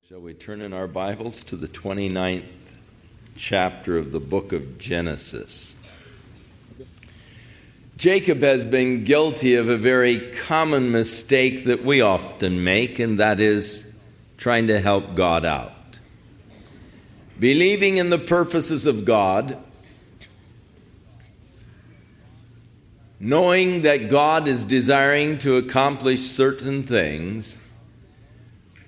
Shall we turn in our Bibles to the 29th chapter of the book of Genesis? Jacob has been guilty of a very common mistake that we often make, and that is trying to help God out. Believing in the purposes of God, knowing that God is desiring to accomplish certain things,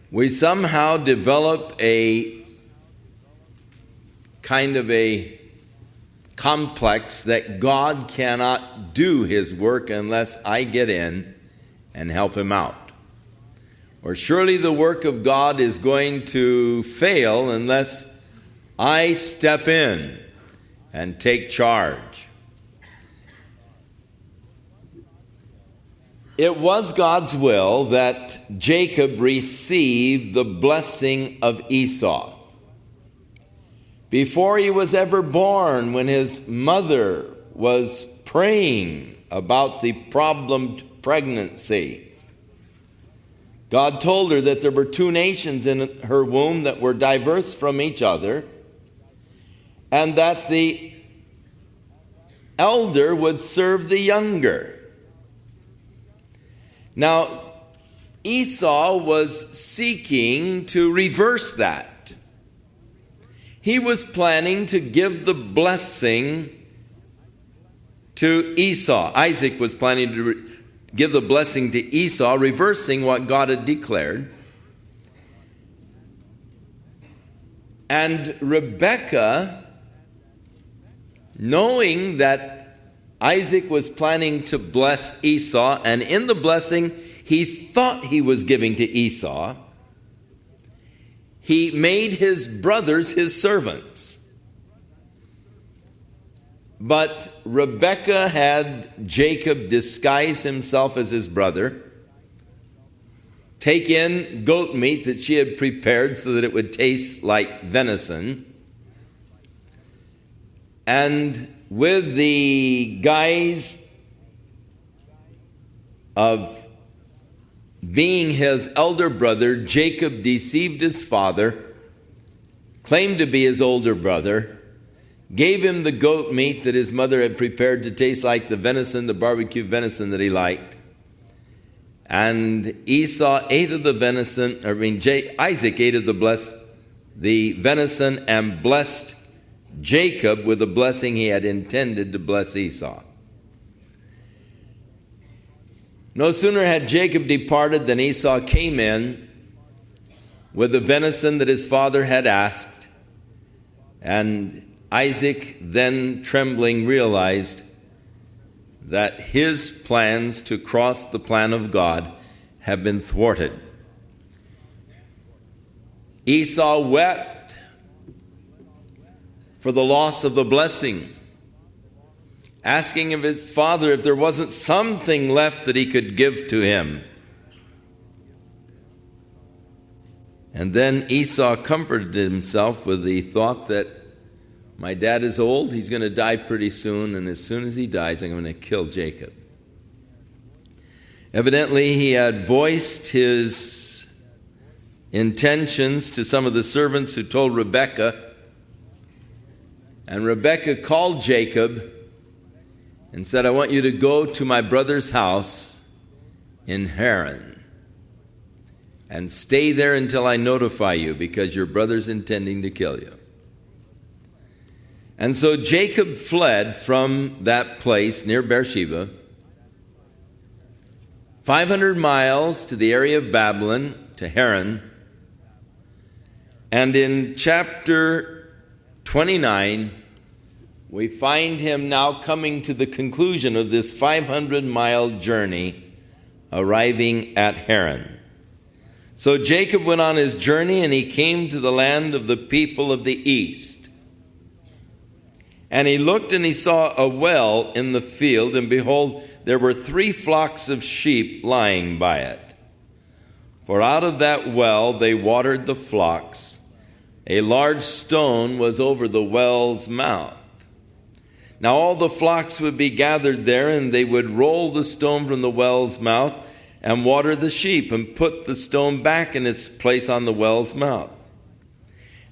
we somehow develop a kind of a complex that God cannot do His work unless I get in and help Him out. Or surely the work of God is going to fail unless I step in and take charge. It was God's will that Jacob receive the blessing of Esau. Before he was ever born, when his mother was praying about the problemed pregnancy, God told her that there were two nations in her womb that were diverse from each other, and that the elder would serve the younger. Now, Esau was seeking to reverse that. He was planning to give the blessing to Esau. Isaac was planning to give the blessing to Esau, reversing what God had declared. And Rebekah, knowing that Isaac was planning to bless Esau, and in the blessing he thought he was giving to Esau, he made his brothers his servants. But Rebekah had Jacob disguise himself as his brother, take in goat meat that she had prepared so that it would taste like venison, and with the guise of being his elder brother, Jacob deceived his father, claimed to be his older brother, gave him the goat meat that his mother had prepared to taste like the venison, the barbecue venison that he liked. And Esau ate of the venison, Isaac ate of the venison and blessed Jacob with the blessing he had intended to bless Esau. No sooner had Jacob departed than Esau came in with the venison that his father had asked, and Isaac, then trembling, realized that his plans to cross the plan of God have been thwarted. Esau wept for the loss of the blessing, asking of his father if there wasn't something left that he could give to him. And then Esau comforted himself with the thought that my dad is old, he's going to die pretty soon, and as soon as he dies, I'm going to kill Jacob. Evidently, he had voiced his intentions to some of the servants who told Rebekah, and Rebekah called Jacob and said, I want you to go to my brother's house in Haran and stay there until I notify you, because your brother's intending to kill you. And so Jacob fled from that place near Beersheba, 500 miles to the area of Babylon, to Haran. And in chapter 29, we find him now coming to the conclusion of this 500-mile journey, arriving at Haran. So Jacob went on his journey, and he came to the land of the people of the east. And he looked, and he saw a well in the field, and behold, there were 3 flocks of sheep lying by it. For out of that well they watered the flocks. A large stone was over the well's mouth. Now all the flocks would be gathered there, and they would roll the stone from the well's mouth and water the sheep, and put the stone back in its place on the well's mouth.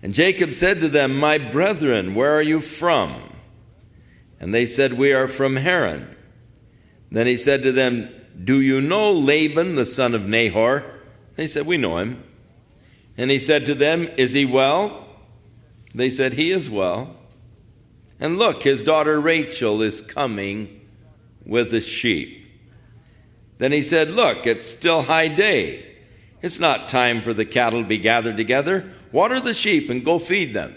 And Jacob said to them, My brethren, where are you from? And they said, We are from Haran. Then he said to them, Do you know Laban, the son of Nahor? They said, We know him. And he said to them, Is he well? They said, He is well. And look, his daughter Rachel is coming with the sheep. Then he said, Look, it's still high day. It's not time for the cattle to be gathered together. Water the sheep and go feed them.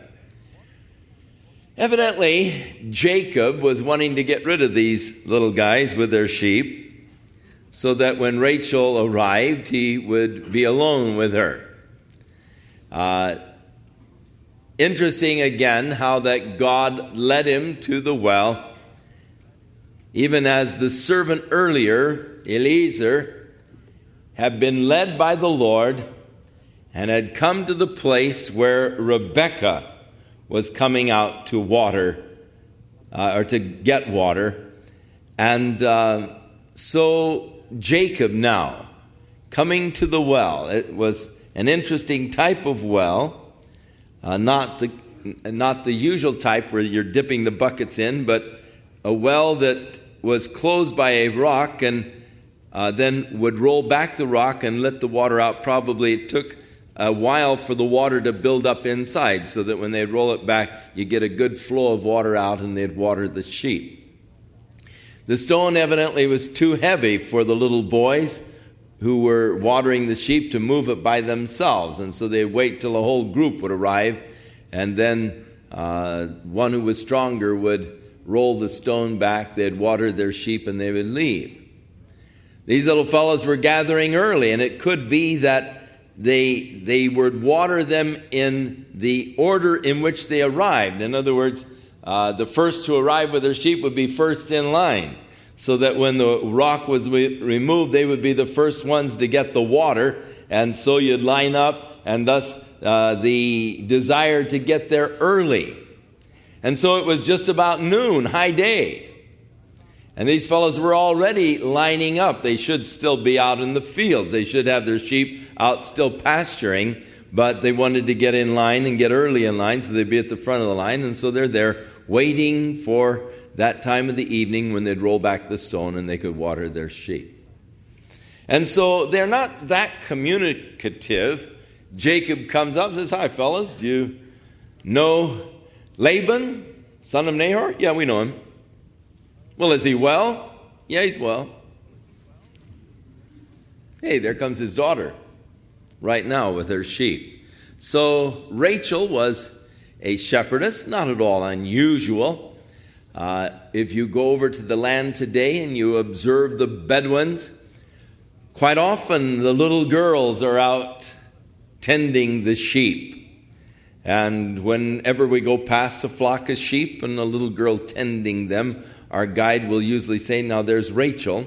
Evidently, Jacob was wanting to get rid of these little guys with their sheep so that when Rachel arrived, he would be alone with her. Interesting again how that God led him to the well, even as the servant earlier, Eliezer, had been led by the Lord and had come to the place where Rebekah was coming out to water, or to get water. And so Jacob now, coming to the well, it was an interesting type of well, not the usual type where you're dipping the buckets in, but a well that was closed by a rock and then would roll back the rock and let the water out. Probably it took a while for the water to build up inside so that when they roll it back, you get a good flow of water out and they'd water the sheep. The stone evidently was too heavy for the little boys who were watering the sheep to move it by themselves, and so they'd wait till a whole group would arrive, and then one who was stronger would roll the stone back, they'd water their sheep, and they would leave. These little fellows were gathering early, and it could be that they would water them in the order in which they arrived. In other words, the first to arrive with their sheep would be first in line, so that when the rock was removed, they would be the first ones to get the water, and so you'd line up, and thus the desire to get there early. And so it was just about noon, high day. And these fellows were already lining up. They should still be out in the fields. They should have their sheep out still pasturing, but they wanted to get in line and get early in line so they'd be at the front of the line. And so they're there waiting for that time of the evening when they'd roll back the stone and they could water their sheep. And so they're not that communicative. Jacob comes up and says, Hi, fellas, do you know Laban, son of Nahor? Yeah, we know him. Well, is he well? Yeah, he's well. Hey, there comes his daughter right now with her sheep. So Rachel was a shepherdess, not at all unusual. If you go over to the land today and you observe the Bedouins, quite often the little girls are out tending the sheep. And whenever we go past a flock of sheep and a little girl tending them, our guide will usually say, Now there's Rachel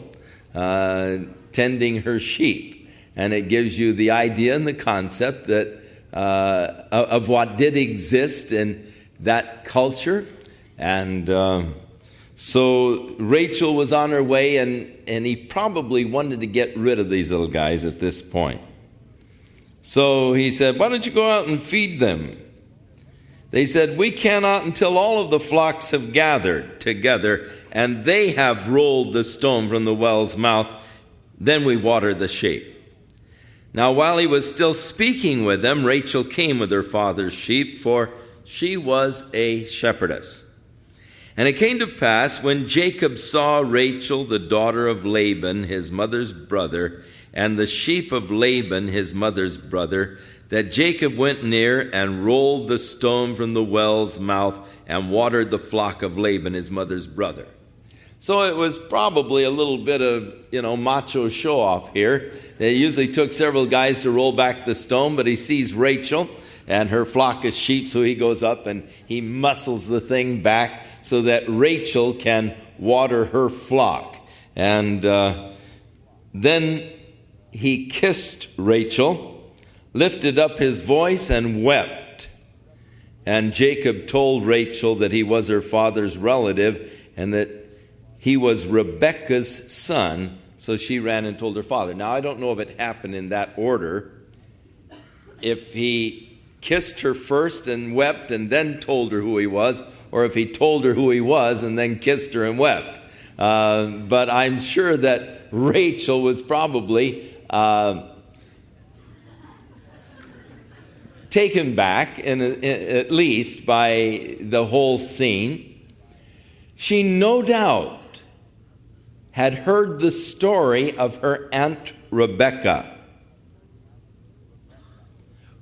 tending her sheep. And it gives you the idea and the concept that of what did exist in that culture. And so Rachel was on her way, and he probably wanted to get rid of these little guys at this point. So he said, Why don't you go out and feed them? They said, We cannot until all of the flocks have gathered together, and they have rolled the stone from the well's mouth. Then we water the sheep. Now while he was still speaking with them, Rachel came with her father's sheep, for she was a shepherdess. And it came to pass, when Jacob saw Rachel, the daughter of Laban, his mother's brother, and the sheep of Laban, his mother's brother, that Jacob went near and rolled the stone from the well's mouth and watered the flock of Laban, his mother's brother. So it was probably a little bit of, macho show-off here. It usually took several guys to roll back the stone, but he sees Rachel and her flock of sheep, so he goes up and he muscles the thing back so that Rachel can water her flock. And then he kissed Rachel, lifted up his voice, and wept. And Jacob told Rachel that he was her father's relative and that he was Rebekah's son, So she ran and told her father. Now, I don't know if it happened in that order. If he kissed her first and wept and then told her who he was, or if he told her who he was and then kissed her and wept. But I'm sure that Rachel was probably taken back, at least, by the whole scene. She no doubt had heard the story of her Aunt Rebecca,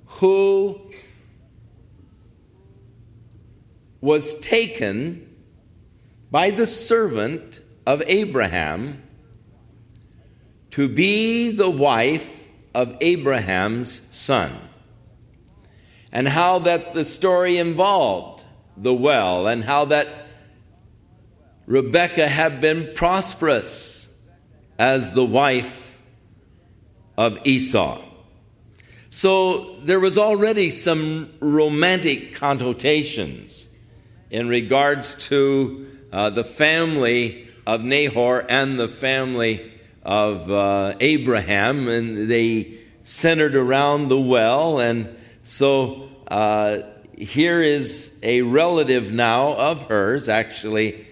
who was taken by the servant of Abraham to be the wife of Abraham's son, and how that the story involved the well, and how that Rebecca had been prosperous as the wife of Esau. So there was already some romantic connotations in regards to the family of Nahor and the family of Abraham, and they centered around the well. And so here is a relative now of hers. Actually,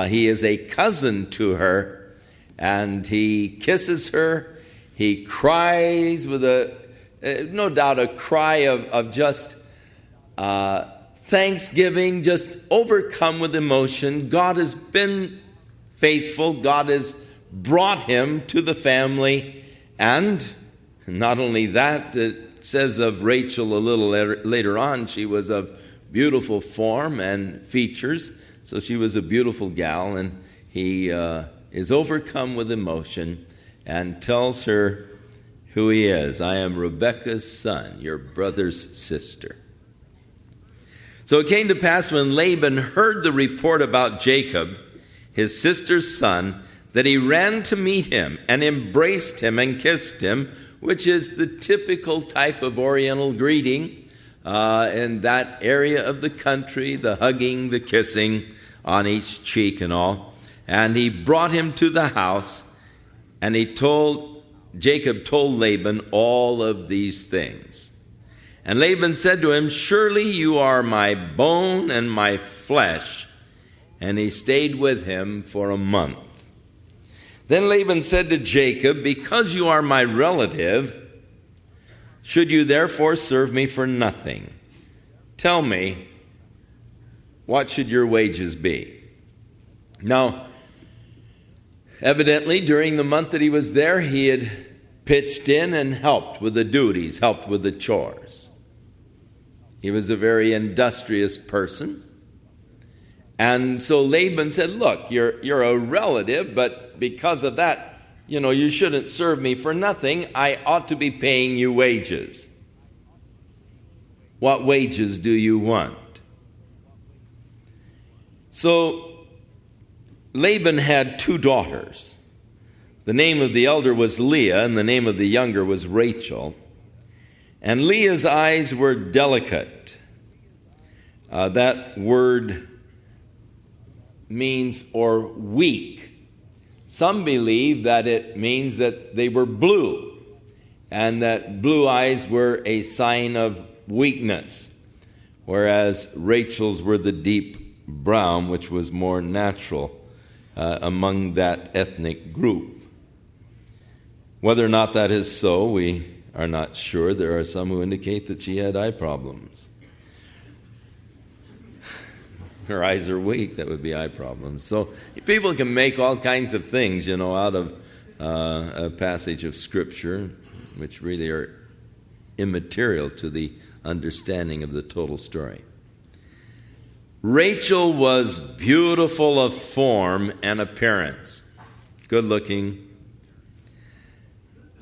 he is a cousin to her, and he kisses her. He cries with no doubt a cry of just thanksgiving, just overcome with emotion. God has been faithful. God has brought him to the family. And not only that, it says of Rachel a little later on, she was of beautiful form and features. So she was a beautiful gal, and he is overcome with emotion and tells her who he is. I am Rebekah's son, your brother's sister. So it came to pass when Laban heard the report about Jacob, his sister's son, that he ran to meet him and embraced him and kissed him, which is the typical type of Oriental greeting in that area of the country, the hugging, the kissing on each cheek and all. And he brought him to the house, and Jacob told Laban all of these things. And Laban said to him, surely you are my bone and my flesh. And he stayed with him for a month. Then Laban said to Jacob, because you are my relative, should you therefore serve me for nothing? Tell me, what should your wages be? Now, evidently, during the month that he was there, he had pitched in and helped with the duties, helped with the chores. He was a very industrious person. And so Laban said, look, you're a relative, but because of that, you shouldn't serve me for nothing. I ought to be paying you wages. What wages do you want? So Laban had two daughters. The name of the elder was Leah, and the name of the younger was Rachel. And Leah's eyes were delicate. That word means or weak. Some believe that it means that they were blue, and that blue eyes were a sign of weakness, whereas Rachel's were the deep brown, which was more natural among that ethnic group. Whether or not that is so, we are not sure. There are some who indicate that she had eye problems. Her eyes are weak, that would be eye problems. So people can make all kinds of things, out of a passage of Scripture, which really are immaterial to the understanding of the total story. Rachel was beautiful of form and appearance, good looking.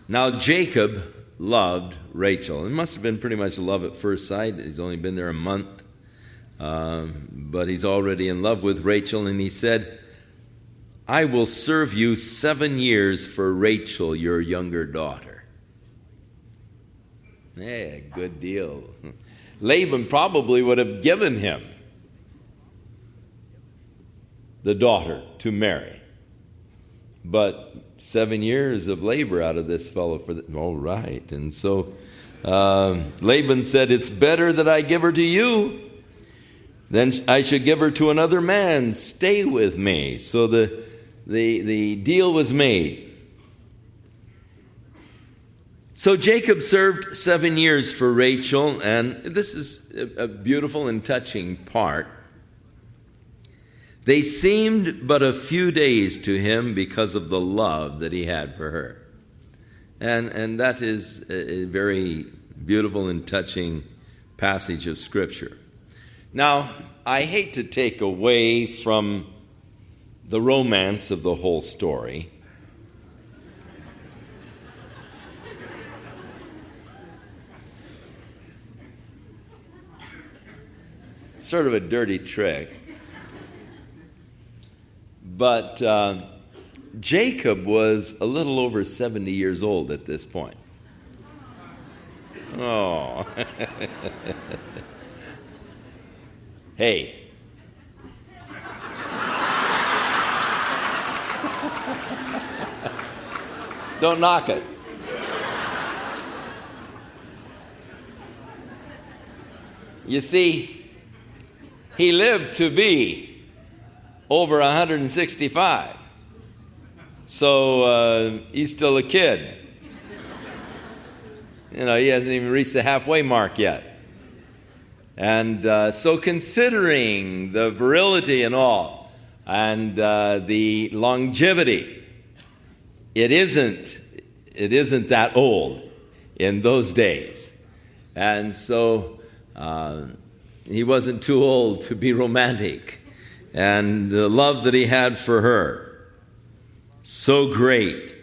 Now Jacob loved Rachel. It must have been pretty much love at first sight. He's only been there a month. But he's already in love with Rachel, and he said, I will serve you 7 years for Rachel, your younger daughter. Good deal. Laban probably would have given him the daughter to marry. but 7 years of labor out of this fellow for the, all right. And so Laban said, it's better that I give her to you than I should give her to another man. Stay with me. So the deal was made. So Jacob served 7 years for Rachel, and this is a beautiful and touching part. They seemed but a few days to him because of the love that he had for her. And that is a very beautiful and touching passage of Scripture. Now, I hate to take away from the romance of the whole story. Sort of a dirty trick. But Jacob was a little over 70 years old at this point. Oh. Hey. Don't knock it. You see, he lived to be over 165. So he's still a kid. You know, he hasn't even reached the halfway mark yet. And so considering the virility and all, and the longevity, it isn't that old in those days. And so he wasn't too old to be romantic. And the love that he had for her, so great.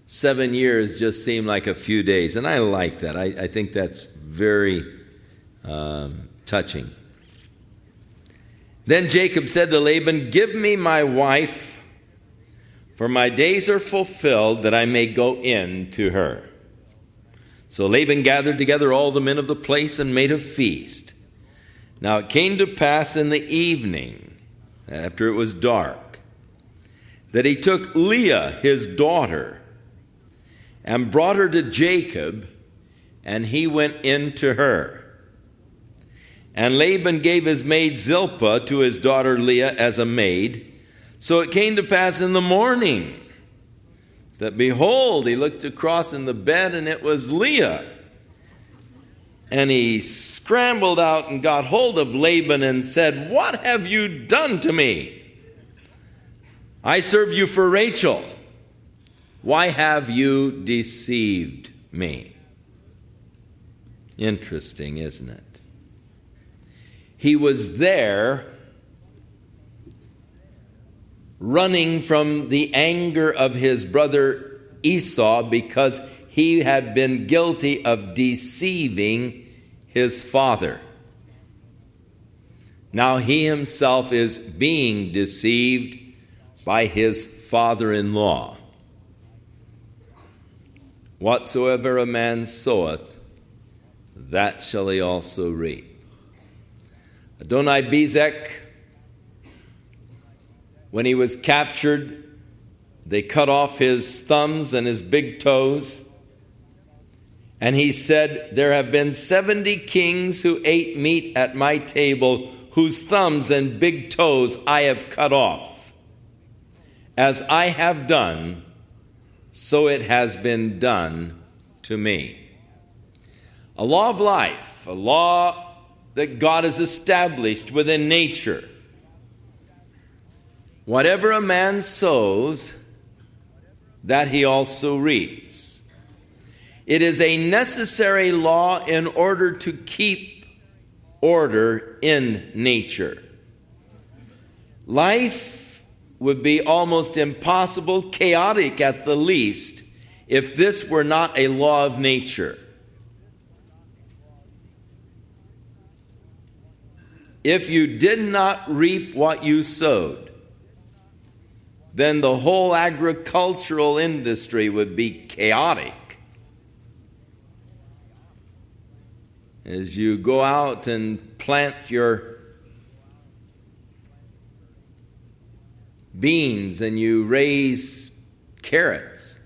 7 years just seemed like a few days. And I like that. I think that's very touching. Then Jacob said to Laban, give me my wife, for my days are fulfilled that I may go in to her. So Laban gathered together all the men of the place and made a feast. Now it came to pass in the evening, after it was dark, that he took Leah, his daughter, and brought her to Jacob, and he went in to her. And Laban gave his maid Zilpah to his daughter Leah as a maid. So it came to pass in the morning that, behold, he looked across in the bed, and it was Leah. And he scrambled out and got hold of Laban and said, what have you done to me? I serve you for Rachel. Why have you deceived me? Interesting, isn't it? He was there running from the anger of his brother Esau because he had been guilty of deceiving his father. Now he himself is being deceived by his father-in-law. Whatsoever a man soweth, that shall he also reap. Adoni-Bezek, when he was captured, they cut off his thumbs and his big toes. And he said, there have been 70 kings who ate meat at my table, whose thumbs and big toes I have cut off. As I have done, so it has been done to me. A law of life, a law that God has established within nature. Whatever a man sows, that he also reaps. It is a necessary law in order to keep order in nature. Life would be almost impossible, chaotic at the least, if this were not a law of nature. If you did not reap what you sowed, then the whole agricultural industry would be chaotic. As you go out and plant your beans and you raise carrots.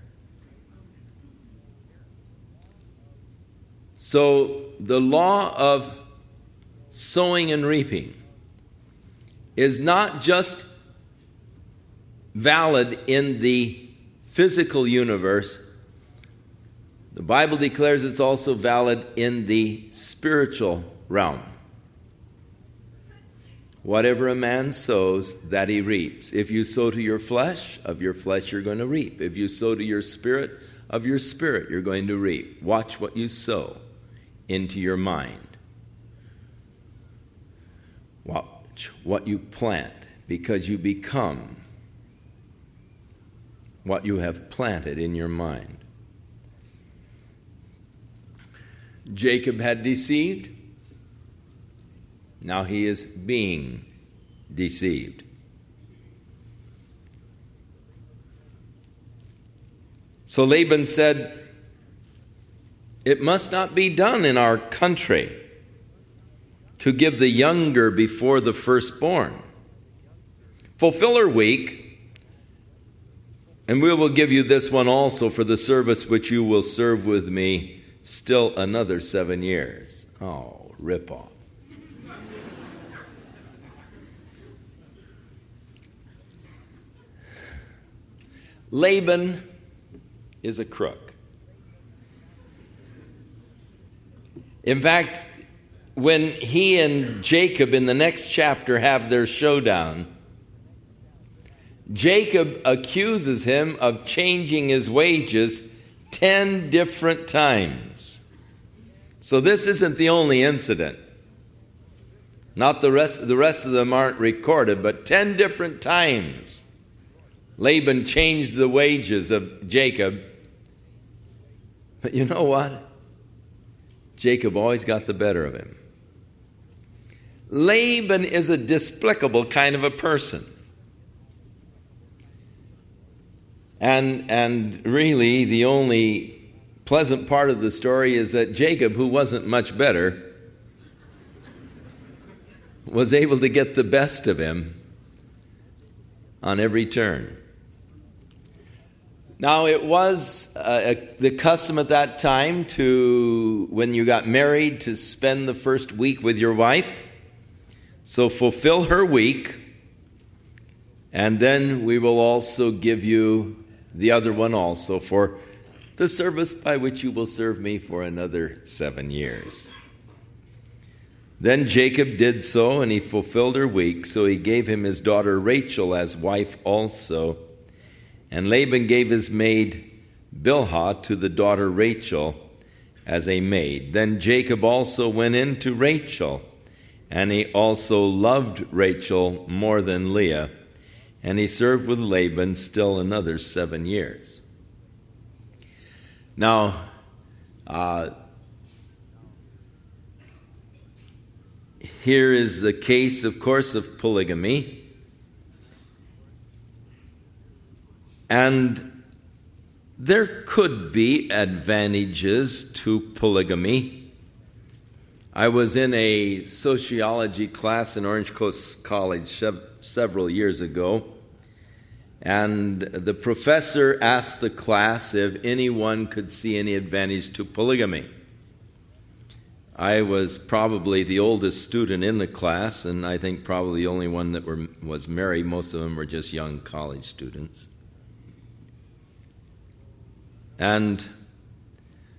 So the law of sowing and reaping is not just valid in the physical universe. The Bible declares it's also valid in the spiritual realm. Whatever a man sows, that he reaps. If you sow to your flesh, of your flesh you're going to reap. If you sow to your spirit, of your spirit you're going to reap. Watch what you sow into your mind. Watch what you plant, because you become what you have planted in your mind. Jacob had deceived. Now he is being deceived. So Laban said, "It must not be done in our country to give the younger before the firstborn. Fulfill her week, and we will give you this one also for the service which you will serve with me still another 7 years." Oh, rip off. Laban is a crook. In fact, when he and Jacob in the next chapter have their showdown, Jacob accuses him of changing his wages 10 different times. So this isn't the only incident. Not the rest of them aren't recorded, but 10 different times Laban changed the wages of Jacob. But you know what? Jacob always got the better of him. Laban is a despicable kind of a person. And really, the only pleasant part of the story is that Jacob, who wasn't much better, was able to get the best of him on every turn. Now, it was the custom at that time to, when you got married, to spend the first week with your wife. So fulfill her week, and then we will also give you the other one also for the service by which you will serve me for another 7 years. Then Jacob did so, and he fulfilled her week, so he gave him his daughter Rachel as wife also. And Laban gave his maid Bilhah to the daughter Rachel as a maid. Then Jacob also went in to Rachel, and he also loved Rachel more than Leah, and he served with Laban still another 7 years. Now, here is the case, of course, of polygamy. And there could be advantages to polygamy. I was in a sociology class in Orange Coast College several years ago, and the professor asked the class if anyone could see any advantage to polygamy. I was probably the oldest student in the class, and I think probably the only one that was married. Most of them were just young college students. And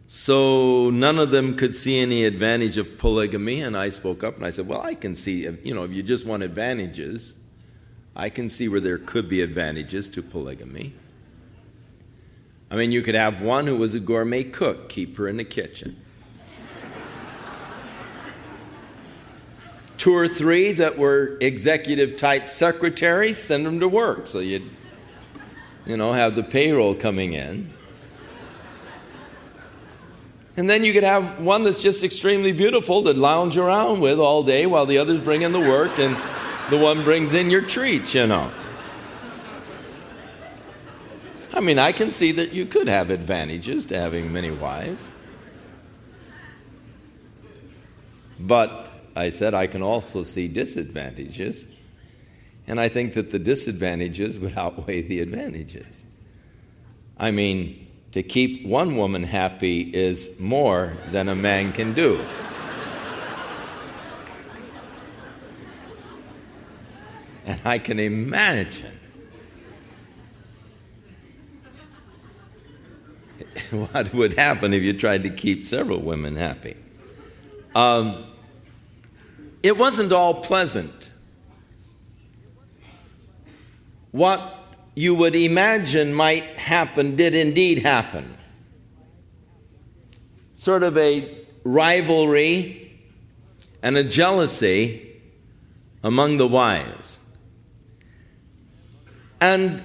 so none of them could see any advantage of polygamy, and I spoke up and I said, well, I can see, if you just want advantages, I can see where there could be advantages to polygamy. I mean, you could have one who was a gourmet cook, keep her in the kitchen. 2 or 3 that were executive type secretaries, send them to work so you'd, have the payroll coming in. And then you could have one that's just extremely beautiful to lounge around with all day while the others bring in the work and the one brings in your treats, I mean, I can see that you could have advantages to having many wives. But I said I can also see disadvantages. And I think that the disadvantages would outweigh the advantages. I mean, to keep one woman happy is more than a man can do. And I can imagine what would happen if you tried to keep several women happy. It wasn't all pleasant. What you would imagine might happen did indeed happen. Sort of a rivalry and a jealousy among the wives. And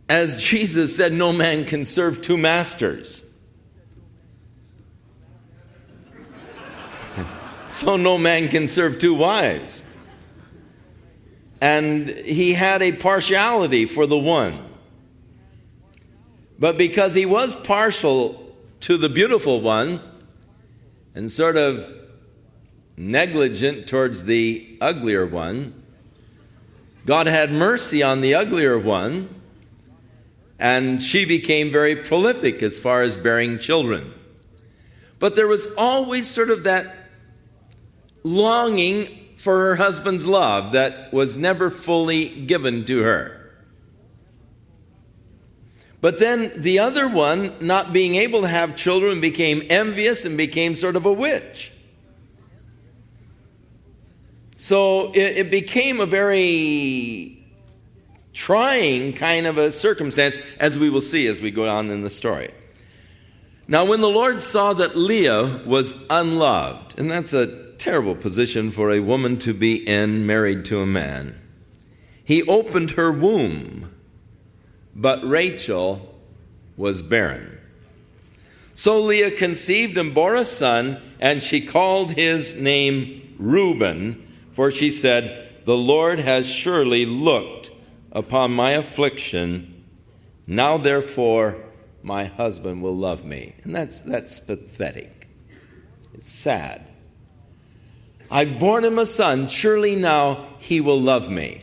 as Jesus said, no man can serve two masters. So no man can serve two wives. And he had a partiality for the one. But because he was partial to the beautiful one and sort of negligent towards the uglier one, God had mercy on the uglier one, and she became very prolific as far as bearing children. But there was always sort of that longing for her husband's love that was never fully given to her. But then the other one, not being able to have children, became envious and became sort of a witch. So it became a very trying kind of a circumstance, as we will see as we go on in the story. Now, when the Lord saw that Leah was unloved, and that's a terrible position for a woman to be in, married to a man, he opened her womb, but Rachel was barren. So Leah conceived and bore a son, and she called his name Reuben, for she said, "The Lord has surely looked upon my affliction. Now therefore my husband will love me." And that's pathetic. It's sad. "I've borne him a son, surely now he will love me."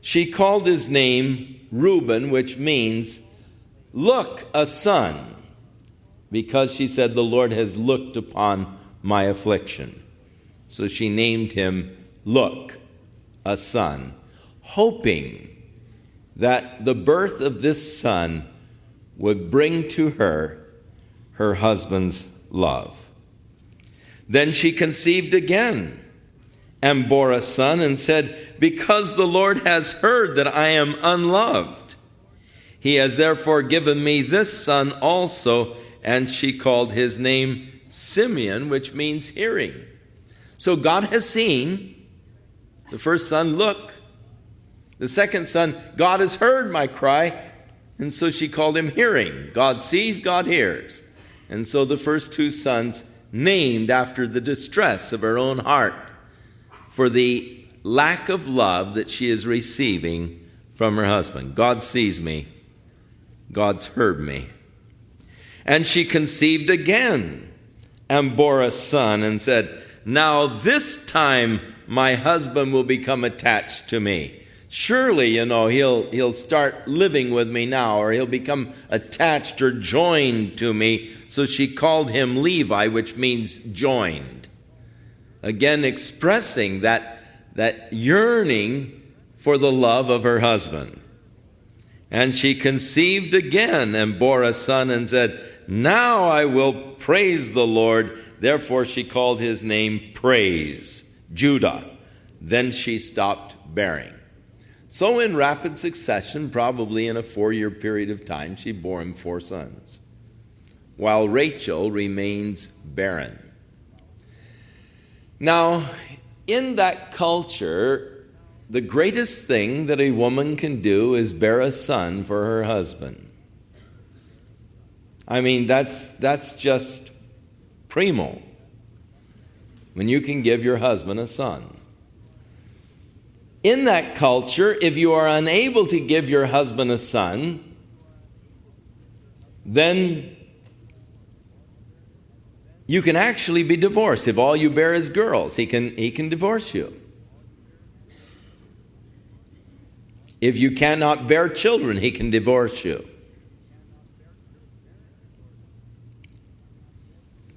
She called his name Reuben, which means, "Look, a son," because she said, "The Lord has looked upon my affliction." So she named him Look, a son, hoping that the birth of this son would bring to her her husband's love. Then she conceived again and bore a son and said, "Because the Lord has heard that I am unloved, he has therefore given me this son also." And she called his name Simeon, which means hearing. So God has seen. The first son, look. The second son, God has heard my cry. And so she called him hearing. God sees, God hears. And so the first two sons, named after the distress of her own heart for the lack of love that she is receiving from her husband. God sees me. God's heard me. And she conceived again and bore a son and said, "Now this time my husband will become attached to me. Surely, he'll start living with me now, or he'll become attached or joined to me." So she called him Levi, which means joined. Again, expressing that yearning for the love of her husband. And she conceived again and bore a son and said, "Now I will praise the Lord." Therefore she called his name Praise, Judah. Then she stopped bearing. So in rapid succession, probably in a 4-year period of time, she bore him 4 sons, while Rachel remains barren. Now, in that culture, the greatest thing that a woman can do is bear a son for her husband. I mean, that's just primo, when you can give your husband a son. In that culture, if you are unable to give your husband a son, then you can actually be divorced. If all you bear is girls, he can divorce you. If you cannot bear children, he can divorce you.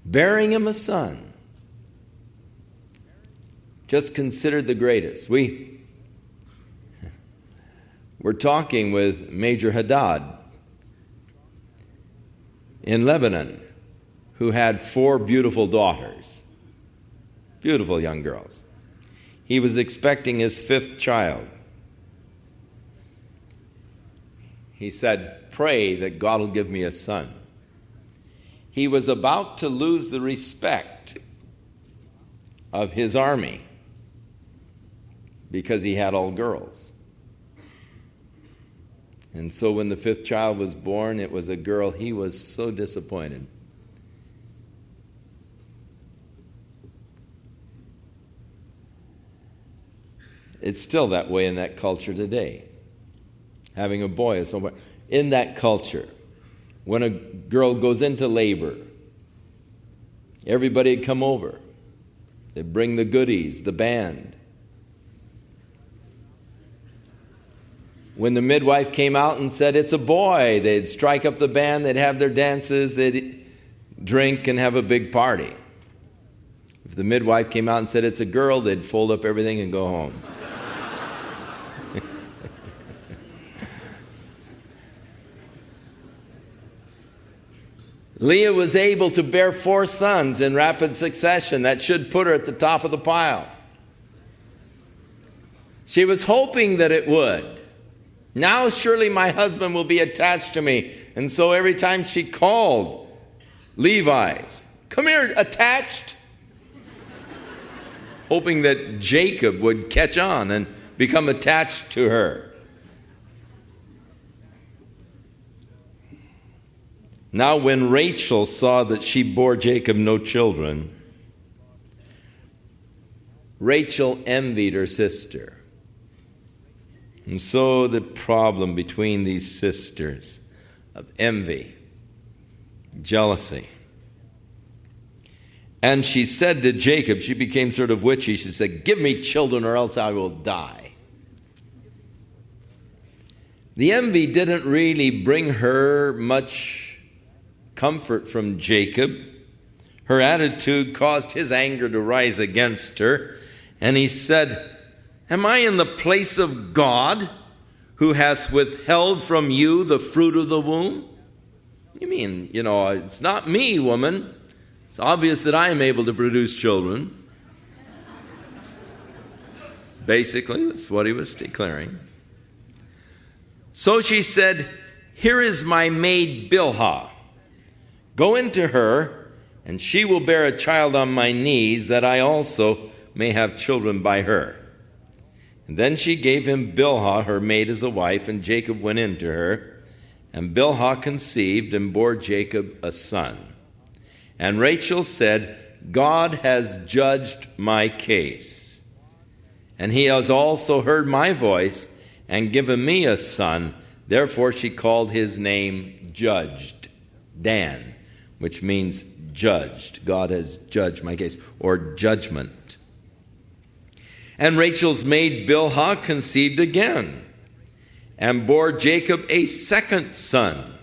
Bearing him a son. Just considered the greatest. We're talking with Major Haddad in Lebanon, who had 4 beautiful daughters, beautiful young girls. He was expecting his 5th child. He said, "Pray that God will give me a son." He was about to lose the respect of his army because he had all girls. And so when the 5th child was born, it was a girl. He was so disappointed. It's still that way in that culture today. Having a boy is so much. In that culture, when a girl goes into labor, everybody would come over. They'd bring the goodies, the band. When the midwife came out and said, "It's a boy," they'd strike up the band, they'd have their dances, they'd drink and have a big party. If the midwife came out and said, "It's a girl," they'd fold up everything and go home. Leah was able to bear 4 sons in rapid succession. That should put her at the top of the pile. She was hoping that it would. Now surely my husband will be attached to me. And so every time she called Levi, "Come here, attached," hoping that Jacob would catch on and become attached to her. Now when Rachel saw that she bore Jacob no children, Rachel envied her sister. And so the problem between these sisters of envy, jealousy. And she said to Jacob, she became sort of witchy, she said, "Give me children or else I will die." The envy didn't really bring her much comfort from Jacob. Her attitude caused his anger to rise against her. And he said, "Am I in the place of God, who has withheld from you the fruit of the womb?" You mean, it's not me, woman. It's obvious that I am able to produce children. Basically, that's what he was declaring. So she said, "Here is my maid Bilhah. Go into her, and she will bear a child on my knees, that I also may have children by her." And then she gave him Bilhah, her maid, as a wife, and Jacob went into her. And Bilhah conceived and bore Jacob a son. And Rachel said, "God has judged my case, and he has also heard my voice and given me a son." Therefore she called his name Judged, Dan, which means judged. God has judged my case, or judgment. And Rachel's maid Bilhah conceived again and bore Jacob a second son.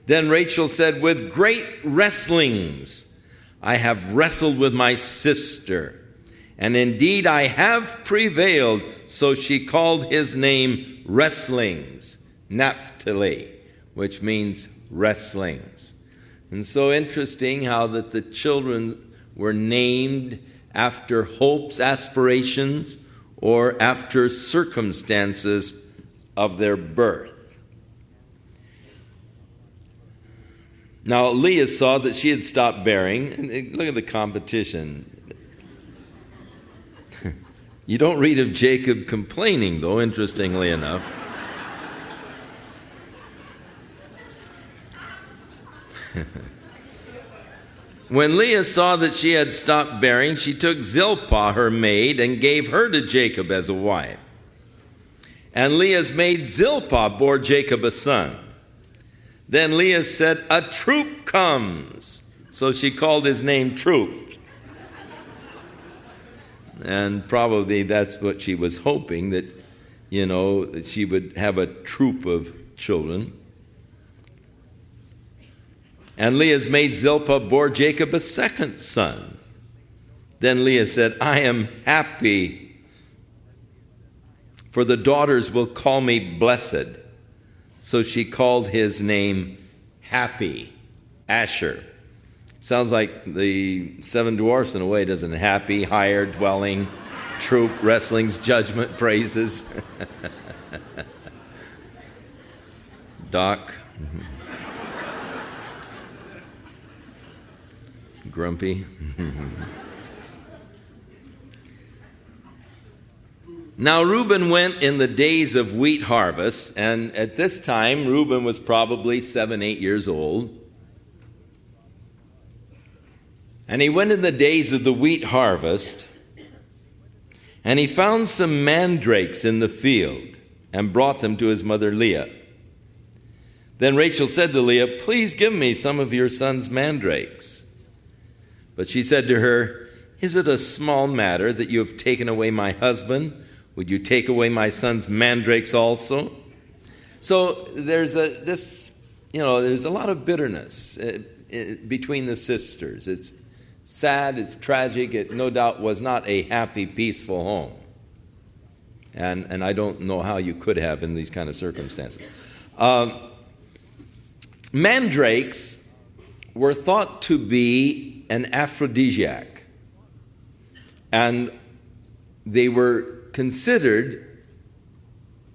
Then Rachel said, "With great wrestlings I have wrestled with my sister, and indeed I have prevailed." So she called his name Wrestlings, Naphtali, which means wrestlings. And so interesting how that the children were named after hopes, aspirations, or after circumstances of their birth. Now Leah saw that she had stopped bearing, and look at the competition. You don't read of Jacob complaining, though, interestingly enough. When Leah saw that she had stopped bearing, she took Zilpah, her maid, and gave her to Jacob as a wife. And Leah's maid Zilpah bore Jacob a son. Then Leah said, "A troop comes." So she called his name Troop. And probably that's what she was hoping, that she would have a troop of children. And Leah's maid Zilpah bore Jacob a second son. Then Leah said, I am happy, for the daughters will call me blessed. So she called his name Happy, Asher. Sounds like the seven dwarfs in a way, doesn't it? Happy, higher, dwelling, troop, wrestling's, judgment, praises. Doc. Grumpy. Now Reuben went in the days of wheat harvest, and at this time Reuben was probably 7-8 years old. And he went in the days of the wheat harvest, and he found some mandrakes in the field and brought them to his mother Leah. Then Rachel said to Leah, please give me some of your son's mandrakes. But she said to her, is it a small matter that you have taken away my husband? Would you take away my son's mandrakes also? So there's a lot of bitterness between the sisters. It's sad, it's tragic. It no doubt was not a happy, peaceful home. And I don't know how you could have in these kind of circumstances. Mandrakes were thought to be an aphrodisiac. And they were considered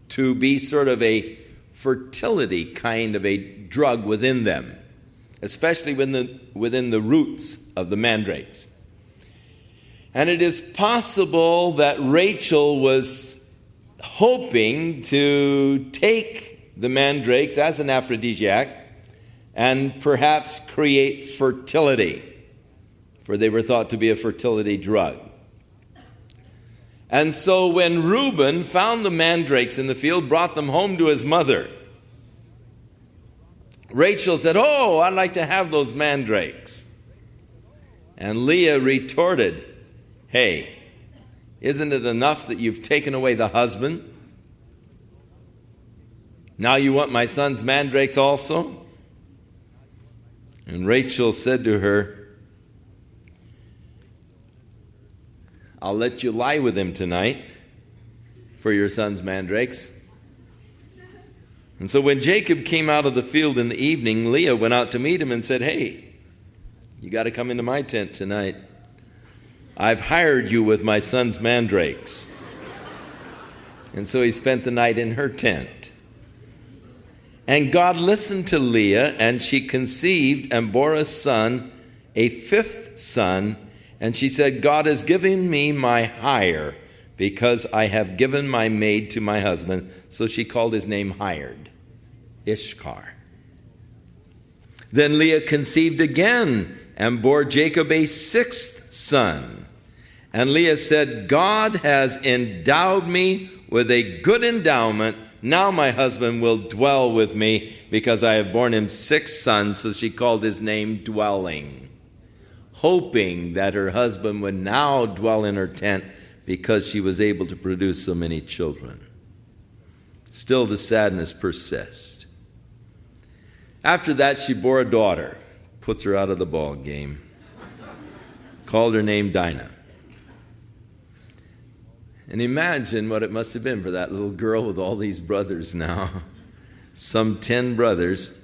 to be sort of a fertility kind of a drug within them, especially within the roots of the mandrakes. And it is possible that Rachel was hoping to take the mandrakes as an aphrodisiac and perhaps create fertility, for they were thought to be a fertility drug. And so when Reuben found the mandrakes in the field, brought them home to his mother, Rachel said, oh, I'd like to have those mandrakes. And Leah retorted, hey, isn't it enough that you've taken away the husband? Now you want my son's mandrakes also? And Rachel said to her, I'll let you lie with him tonight for your son's mandrakes. And so when Jacob came out of the field in the evening, Leah went out to meet him and said, hey, you got to come into my tent tonight. I've hired you with my son's mandrakes. And so he spent the night in her tent. And God listened to Leah, and she conceived and bore a son, a fifth son. And she said, God has given me my hire because I have given my maid to my husband. So she called his name Hired, Ishkar. Then Leah conceived again and bore Jacob a sixth son. And Leah said, God has endowed me with a good endowment. Now my husband will dwell with me because I have borne him 6 sons. So she called his name Dwelling, hoping that her husband would now dwell in her tent because she was able to produce so many children. Still, the sadness persists. After that, she bore a daughter, puts her out of the ball game, called her name Dinah. And imagine what it must have been for that little girl with all these brothers now, some 10 brothers.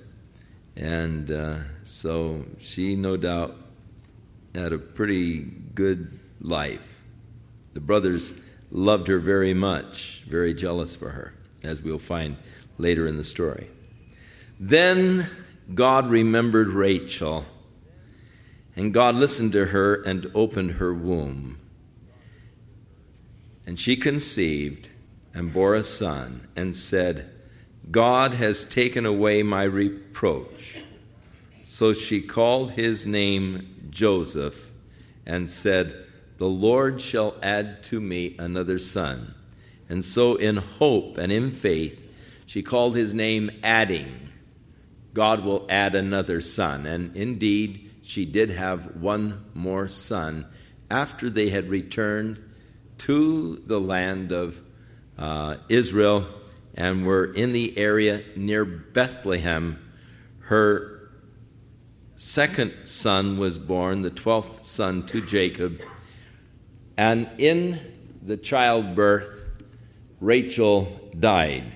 And so she, no doubt, had a pretty good life. The brothers loved her very much, very jealous for her, as we'll find later in the story. Then God remembered Rachel, and God listened to her and opened her womb. And she conceived and bore a son and said, God has taken away my reproach. So she called his name Joseph and said, the Lord shall add to me another son. And so in hope and in faith, she called his name Adding. God will add another son. And indeed, she did have one more son after they had returned to the land of Israel and were in the area near Bethlehem. Her second son was born, the 12th son to Jacob. And in the childbirth, Rachel died.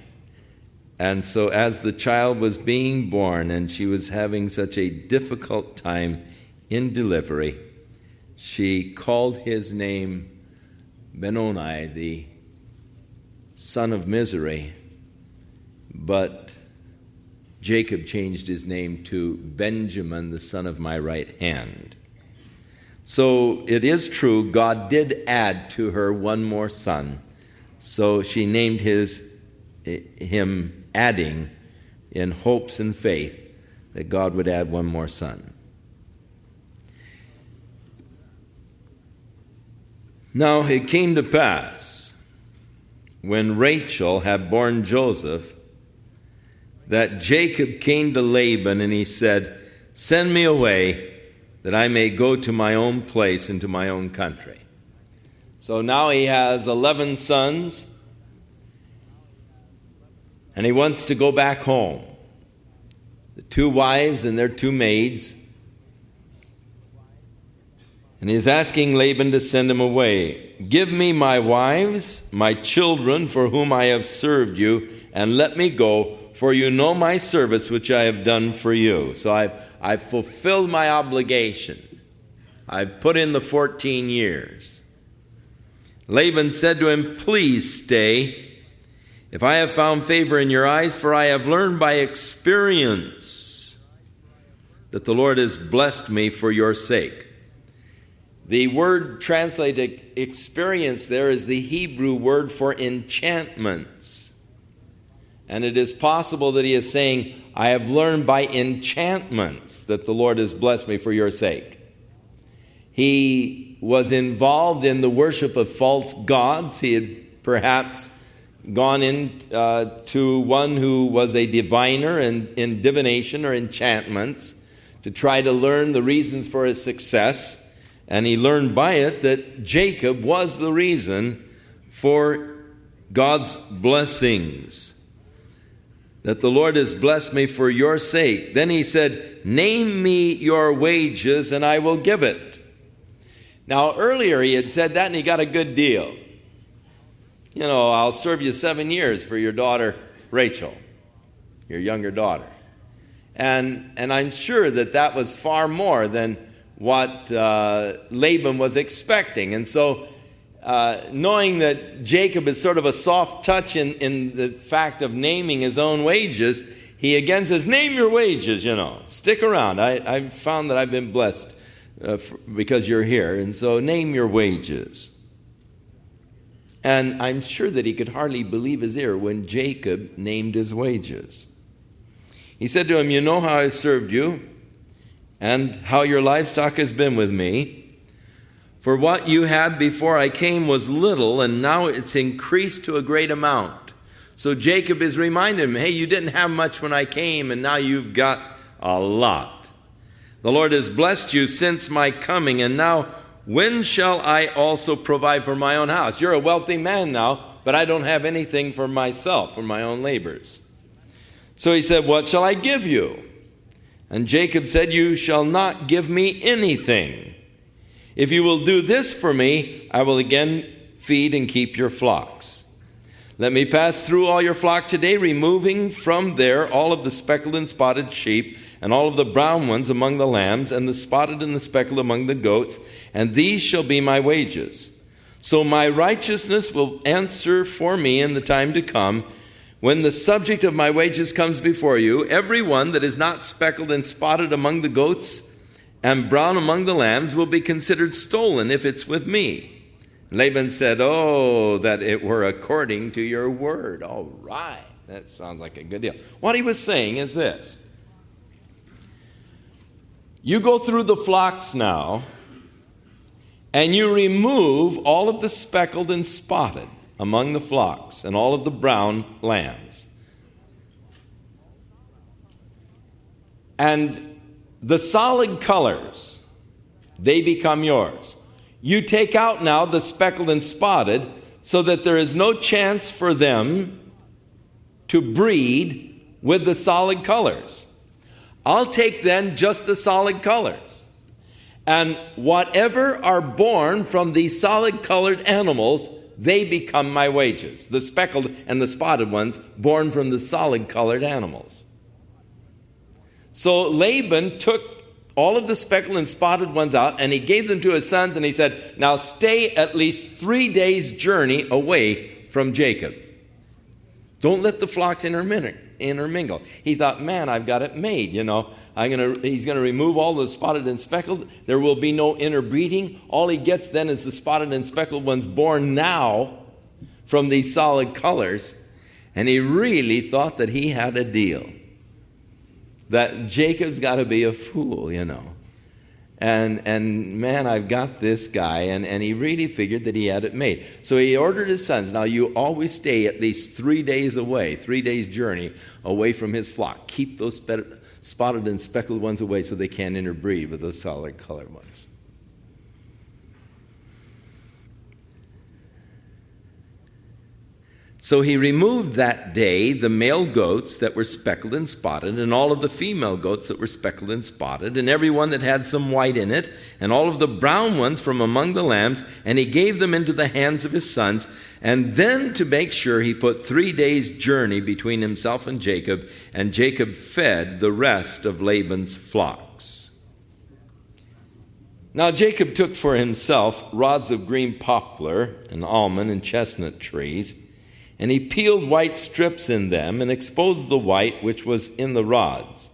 And so as the child was being born and she was having such a difficult time in delivery, she called his name Benoni, the son of misery. But Jacob changed his name to Benjamin, the son of my right hand. So it is true, God did add to her one more son. So she named him adding, in hopes and faith that God would add one more son. Now it came to pass, when Rachel had borne Joseph, that Jacob came to Laban and he said, "Send me away, that I may go to my own place and to my own country." So now he has 11 sons, and he wants to go back home. The 2 wives and their 2 maids. And he's asking Laban to send him away. "Give me my wives, my children, for whom I have served you, and let me go, for you know my service which I have done for you." So I've fulfilled my obligation. I've put in the 14 years. Laban said to him, "Please stay, if I have found favor in your eyes, for I have learned by experience that the Lord has blessed me for your sake." The word translated experience there is the Hebrew word for enchantments. And it is possible that he is saying, "I have learned by enchantments that the Lord has blessed me for your sake." He was involved in the worship of false gods. He had perhaps gone in to one who was a diviner in divination or enchantments to try to learn the reasons for his success. And he learned by it that Jacob was the reason for God's blessings, that the Lord has blessed me for your sake. Then he said, "Name me your wages and I will give it." Now earlier he had said that and he got a good deal. "I'll serve you 7 years for your daughter Rachel, your younger daughter." And I'm sure that was far more than what Laban was expecting. And so knowing that Jacob is sort of a soft touch in the fact of naming his own wages, he again says, "Name your wages, stick around. I've found that I've been blessed because you're here, and so name your wages." And I'm sure that he could hardly believe his ear when Jacob named his wages. He said to him, "You know how I've served you, and how your livestock has been with me. For what you had before I came was little, and now it's increased to a great amount." So Jacob is reminding him, "Hey, you didn't have much when I came, and now you've got a lot. The Lord has blessed you since my coming, and now when shall I also provide for my own house? You're a wealthy man now, but I don't have anything for myself, for my own labors." So he said, "What shall I give you?" And Jacob said, "You shall not give me anything. If you will do this for me, I will again feed and keep your flocks. Let me pass through all your flock today, removing from there all of the speckled and spotted sheep, and all of the brown ones among the lambs, and the spotted and the speckled among the goats, and these shall be my wages. So my righteousness will answer for me in the time to come. When the subject of my wages comes before you, every one that is not speckled and spotted among the goats and brown among the lambs will be considered stolen if it's with me." Laban said, "Oh, that it were according to your word." All right, that sounds like a good deal. What he was saying is this: you go through the flocks now, and you remove all of the speckled and spotted among the flocks, and all of the brown lambs. And the solid colors, they become yours. You take out now the speckled and spotted, so that there is no chance for them to breed with the solid colors. I'll take then just the solid colors. And whatever are born from these solid colored animals, they become my wages. The speckled and the spotted ones born from the solid colored animals. So Laban took all of the speckled and spotted ones out, and he gave them to his sons, and he said, now stay at least 3 days' journey away from Jacob. Don't let the flocks intermingle. He thought, man, I've got it made, He's going to remove all the spotted and speckled. There will be no interbreeding. All he gets then is the spotted and speckled ones born now from these solid colors. And he really thought that he had a deal. That Jacob's got to be a fool, And man, I've got this guy. And he really figured that he had it made. So he ordered his sons, now you always stay at least 3 days away, 3 days' journey away from his flock. Keep those spotted and speckled ones away so they can't interbreed with those solid colored ones. So he removed that day the male goats that were speckled and spotted, and all of the female goats that were speckled and spotted, and every one that had some white in it, and all of the brown ones from among the lambs, and he gave them into the hands of his sons. And then, to make sure, he put 3 days' journey between himself and Jacob fed the rest of Laban's flocks. Now Jacob took for himself rods of green poplar and almond and chestnut trees, and he peeled white strips in them, and exposed the white which was in the rods.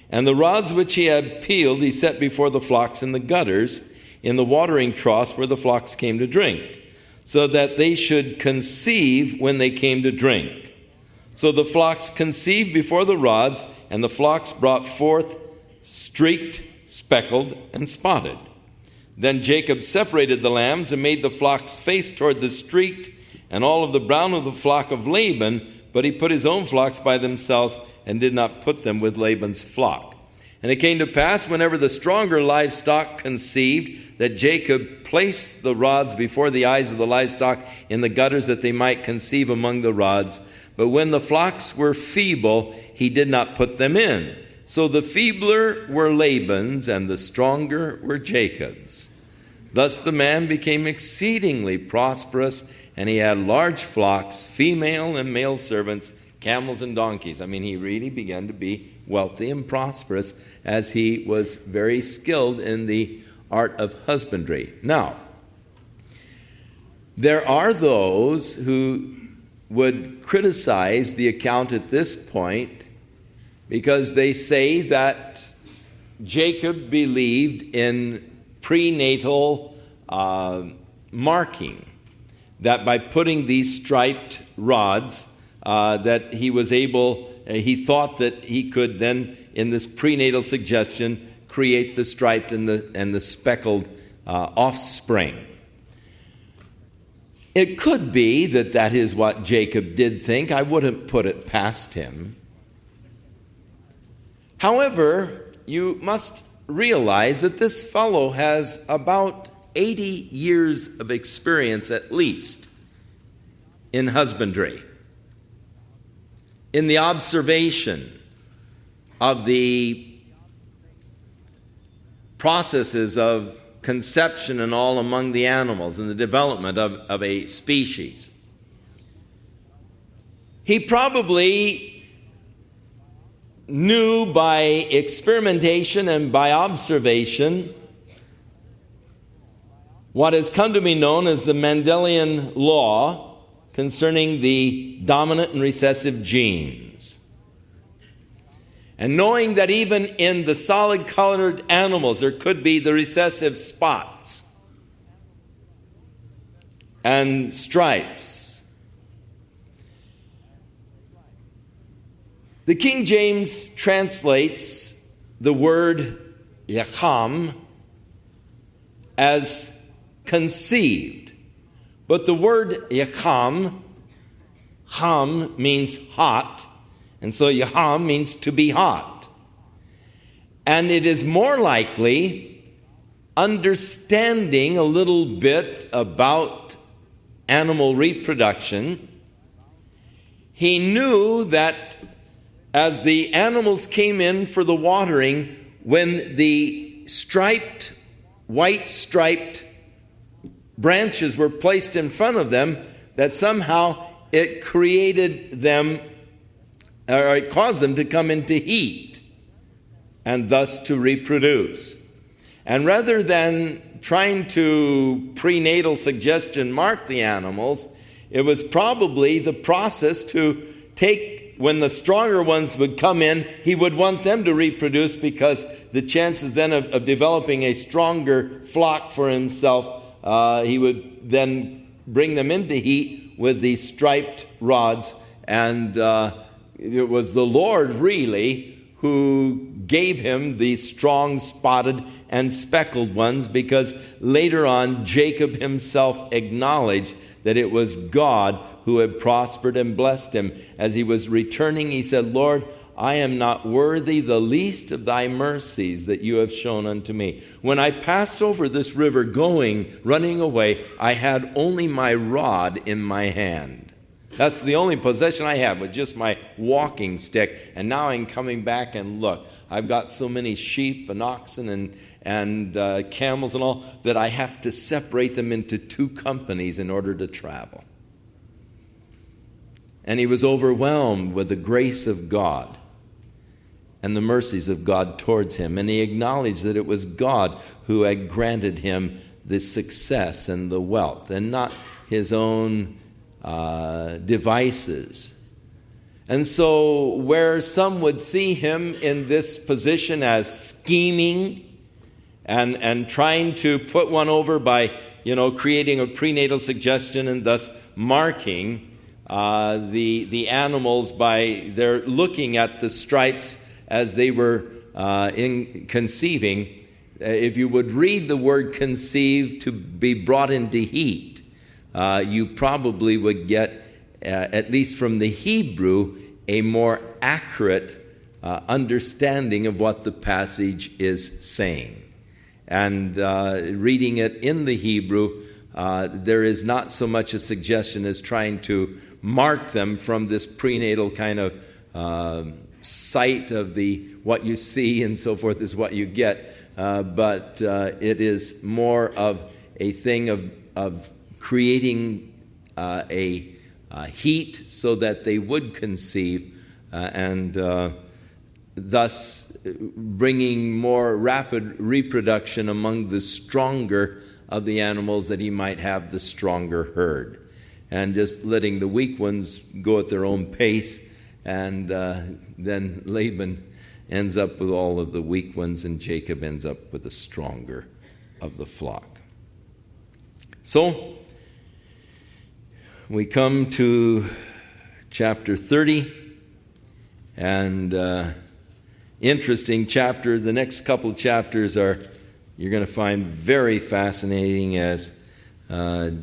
And the rods which he had peeled he set before the flocks in the gutters, in the watering troughs where the flocks came to drink, so that they should conceive when they came to drink. So the flocks conceived before the rods, and the flocks brought forth streaked, speckled, and spotted. Then Jacob separated the lambs and made the flocks face toward the streaked, and all of the brown of the flock of Laban, but he put his own flocks by themselves and did not put them with Laban's flock. And it came to pass, whenever the stronger livestock conceived, that Jacob placed the rods before the eyes of the livestock in the gutters, that they might conceive among the rods. But when the flocks were feeble, he did not put them in. So the feebler were Laban's, and the stronger were Jacob's. Thus the man became exceedingly prosperous, and he had large flocks, female and male servants, camels and donkeys. He really began to be wealthy and prosperous as he was very skilled in the art of husbandry. Now, there are those who would criticize the account at this point because they say that Jacob believed in prenatal marking, that by putting these striped rods, that he thought that he could then, in this prenatal suggestion, create the striped and the speckled offspring. It could be that is what Jacob did think. I wouldn't put it past him. However, you must realize that this fellow has about 80 years of experience at least in husbandry, in the observation of the processes of conception and all among the animals and the development of a species. He probably knew by experimentation and by observation what has come to be known as the Mendelian law concerning the dominant and recessive genes. And knowing that even in the solid-colored animals there could be the recessive spots and stripes. The King James translates the word yacham as conceived. But the word yacham, ham means hot, and so yacham means to be hot. And it is more likely understanding a little bit about animal reproduction, he knew that as the animals came in for the watering, when the white striped branches were placed in front of them, that somehow it created them, or it caused them to come into heat and thus to reproduce. And rather than trying to prenatal suggestion mark the animals, it was probably the process to take, when the stronger ones would come in, he would want them to reproduce, because the chances then of developing a stronger flock for himself, he would then bring them into heat with these striped rods. And it was the Lord really who gave him these strong spotted and speckled ones, because later on Jacob himself acknowledged that it was God who had prospered and blessed him. As he was returning, he said, Lord, I am not worthy the least of thy mercies that you have shown unto me. When I passed over this river running away, I had only my rod in my hand. That's the only possession I had, was just my walking stick. And now I'm coming back and look, I've got so many sheep and oxen and camels and all, that I have to separate them into two companies in order to travel. And he was overwhelmed with the grace of God and the mercies of God towards him. And he acknowledged that it was God who had granted him the success and the wealth, and not his own devices. And so where some would see him in this position as scheming and trying to put one over by, creating a prenatal suggestion and thus marking the animals by their looking at the stripes as they were in conceiving, if you would read the word conceive to be brought into heat, you probably would get, at least from the Hebrew, a more accurate understanding of what the passage is saying. And reading it in the Hebrew, there is not so much a suggestion as trying to mark them from this prenatal kind of sight of what you see and so forth is what you get. But it is more of a thing of creating a heat so that they would conceive, and thus bringing more rapid reproduction among the stronger of the animals, that he might have the stronger herd, and just letting the weak ones go at their own pace. And then Laban ends up with all of the weak ones, and Jacob ends up with the stronger of the flock. So we come to chapter 30, and interesting chapter. The next couple of chapters you're going to find very fascinating, as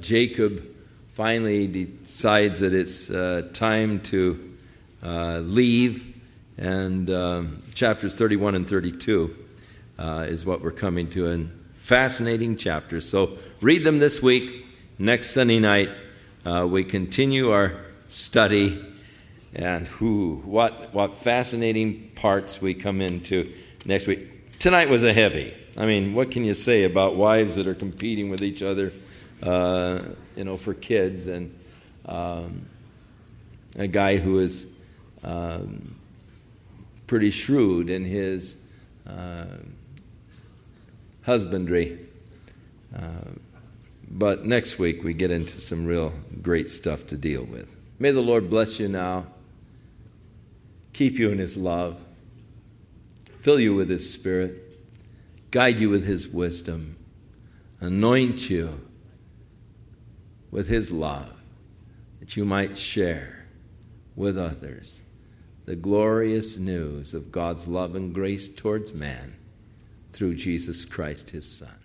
Jacob finally decides that it's time to leave, and chapters 31 and 32 is what we're coming to, and fascinating chapters. So read them this week. Next Sunday night, we continue our study, and what fascinating parts we come into next week. Tonight was a heavy. I mean, what can you say about wives that are competing with each other, for kids, and a guy who is pretty shrewd in his husbandry. But next week we get into some real great stuff to deal with. May the Lord bless you now, keep you in his love, fill you with his Spirit, guide you with his wisdom, anoint you with his love, that you might share with others the glorious news of God's love and grace towards man through Jesus Christ, his Son.